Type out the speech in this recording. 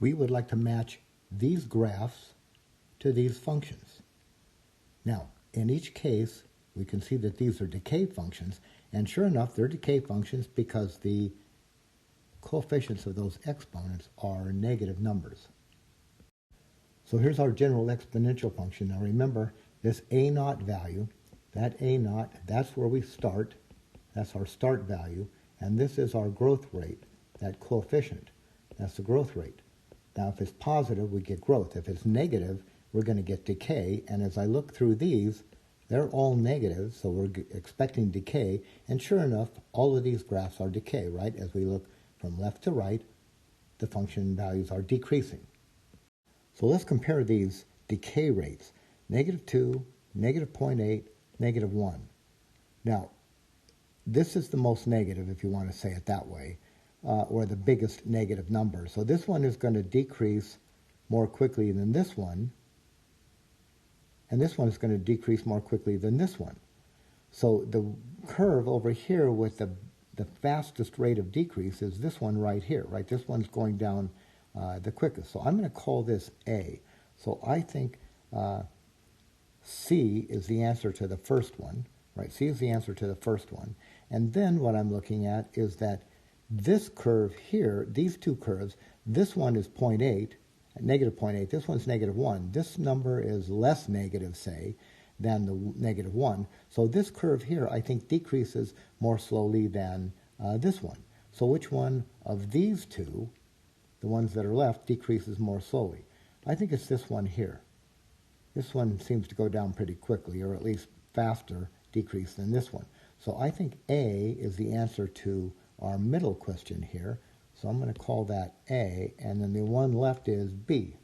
we would like to match these graphs to these functions. Now, in each case, we can see that these are decay functions, and sure enough, they're decay functions because the coefficients of those exponents are negative numbers. So here's our general exponential function. Now remember, this a naught value, that a naught, that's where we start. That's our start value. And this is our growth rate, that coefficient. That's the growth rate. Now if it's positive, we get growth. If it's negative, we're going to get decay. And as I look through these, they're all negative, so we're expecting decay. And sure enough, all of these graphs are decay, right? As we look from left to right, the function values are decreasing. So let's compare these decay rates. -2, -0.8, -1. Now, this is the most negative, if you want to say it that way, or the biggest negative number. So this one is going to decrease more quickly than this one, and this one is going to decrease more quickly than this one. So the curve over here with the fastest rate of decrease is this one right here, right? This one's going down the quickest. So I'm going to call this A. So I think C is the answer to the first one, right? C is the answer to the first one. And then what I'm looking at is that this curve here, these two curves, this one is 0.8, -0.8, this one's -1. This number is less negative, say, than the -1. So this curve here, I think, decreases more slowly than this one. So which one of these two, the ones that are left, decreases more slowly? I think it's this one here. This one seems to go down pretty quickly, or at least faster decrease than this one. So I think A is the answer to our middle question here. So I'm going to call that A, and then the one left is B.